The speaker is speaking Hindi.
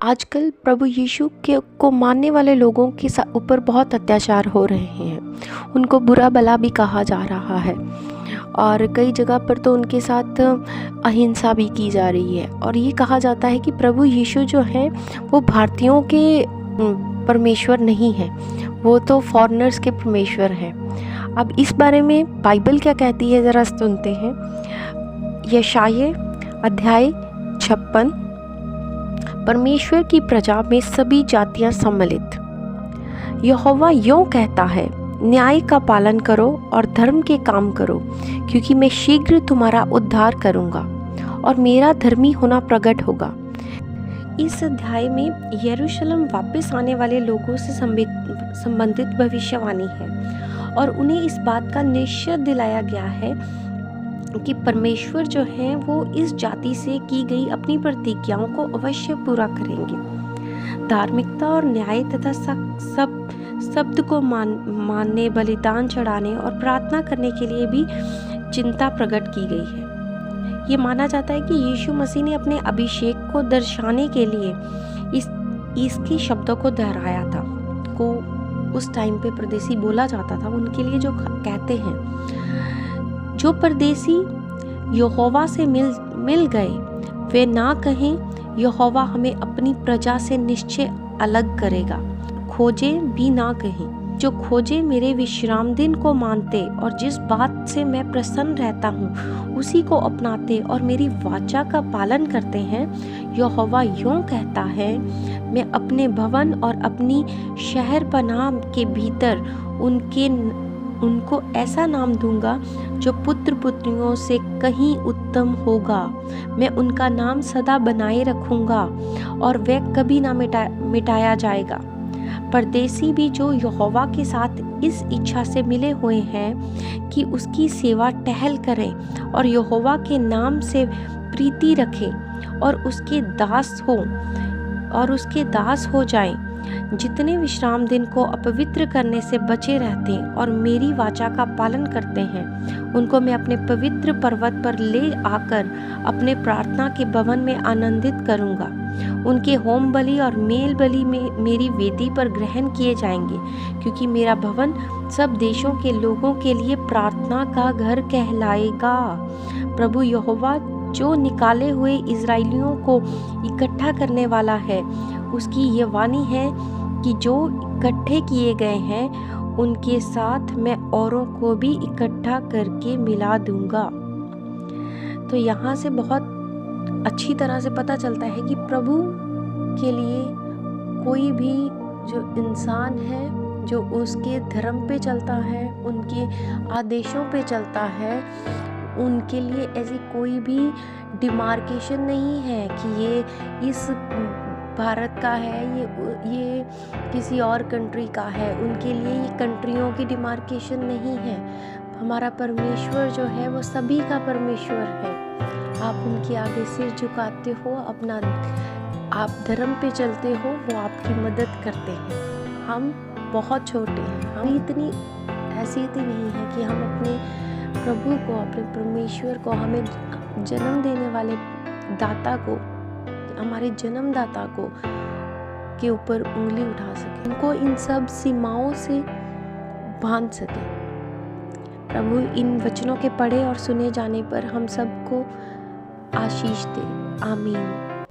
आजकल प्रभु यीशु के को मानने वाले लोगों के ऊपर बहुत अत्याचार हो रहे हैं। उनको बुरा भला भी कहा जा रहा है और कई जगह पर तो उनके साथ अहिंसा भी की जा रही है। और ये कहा जाता है कि प्रभु यीशु जो है वो भारतीयों के परमेश्वर नहीं है, वो तो फॉरेनर्स के परमेश्वर हैं। अब इस बारे में बाइबल क्या कहती है, ज़रा सुनते हैं। यशायाह अध्याय 56। परमेश्वर की प्रजा में सभी जातियां सम्मिलित। यहोवा यूं कहता है, न्याय का पालन करो और धर्म के काम करो, क्योंकि मैं शीघ्र तुम्हारा उद्धार करूंगा और मेरा धर्मी होना प्रकट होगा। इस अध्याय में यरूशलेम वापस आने वाले लोगों से संबंधित भविष्यवाणी है और उन्हें इस बात का निश्चय दिलाया गया है कि परमेश्वर जो है वो इस जाति से की गई अपनी प्रतिज्ञाओं को अवश्य पूरा करेंगे। धार्मिकता और न्याय तथा शब्द को मानने, बलिदान चढ़ाने और प्रार्थना करने के लिए भी चिंता प्रकट की गई है। ये माना जाता है कि यीशु मसीह ने अपने अभिषेक को दर्शाने के लिए इसके शब्दों को दोहराया था। को उस टाइम पे परदेसी बोला जाता था उनके लिए, जो कहते हैं, जो परदेसी यहोवा से मिल गए वे ना कहें यहोवा हमें अपनी प्रजा से निश्चय अलग करेगा। खोजे भी ना कहें, जो खोजे मेरे विश्राम दिन को मानते और जिस बात से मैं प्रसन्न रहता हूँ उसी को अपनाते और मेरी वाचा का पालन करते हैं। यहोवा यूं कहता है, मैं अपने भवन और अपनी शहर पनाह के भीतर उनको ऐसा नाम दूंगा जो पुत्र पुत्रियों से कहीं उत्तम होगा। मैं उनका नाम सदा बनाए रखूंगा और वह कभी ना मिटाया जाएगा। परदेसी भी जो यहोवा के साथ इस इच्छा से मिले हुए हैं कि उसकी सेवा टहल करें और यहोवा के नाम से प्रीति रखें और उसके दास हो जाएं, जितने विश्राम दिन को अपवित्र करने से बचे रहते हैं और मेरी वाचा का पालन करते हैं, उनको मैं अपने पवित्र पर्वत पर ले आकर अपने प्रार्थना के भवन में आनंदित करूंगा। उनके होम बलि और मेल बलि में मेरी वेदी पर ग्रहण किए जाएंगे, क्योंकि मेरा भवन सब देशों के लोगों के लिए प्रार्थना का घर कहलाएगा। प्रभु यहोवा जो निकाले हुए इजराइलियों को इकट्ठा करने वाला है, उसकी ये वाणी है कि जो इकट्ठे किए गए हैं उनके साथ मैं औरों को भी इकट्ठा करके मिला दूंगा। तो यहाँ से बहुत अच्छी तरह से पता चलता है कि प्रभु के लिए कोई भी जो इंसान है, जो उसके धर्म पे चलता है, उनके आदेशों पे चलता है, उनके लिए ऐसी कोई भी डिमार्केशन नहीं है कि ये इस भारत का है, ये किसी और कंट्री का है। उनके लिए ये कंट्रियों की डिमार्केशन नहीं है। हमारा परमेश्वर जो है वो सभी का परमेश्वर है। आप उनके आगे सिर झुकाते हो, अपना आप धर्म पे चलते हो, वो आपकी मदद करते हैं। हम बहुत छोटे हैं, हम इतनी हैसियत ही नहीं है कि हम अपने प्रभु को, अपने परमेश्वर को, हमें जन्म देने वाले दाता को, हमारे जन्मदाता को के ऊपर उंगली उठा सके, उनको इन सब सीमाओं से बांध सके। प्रभु इन वचनों के पढ़े और सुने जाने पर हम सबको आशीष दे। आमीन।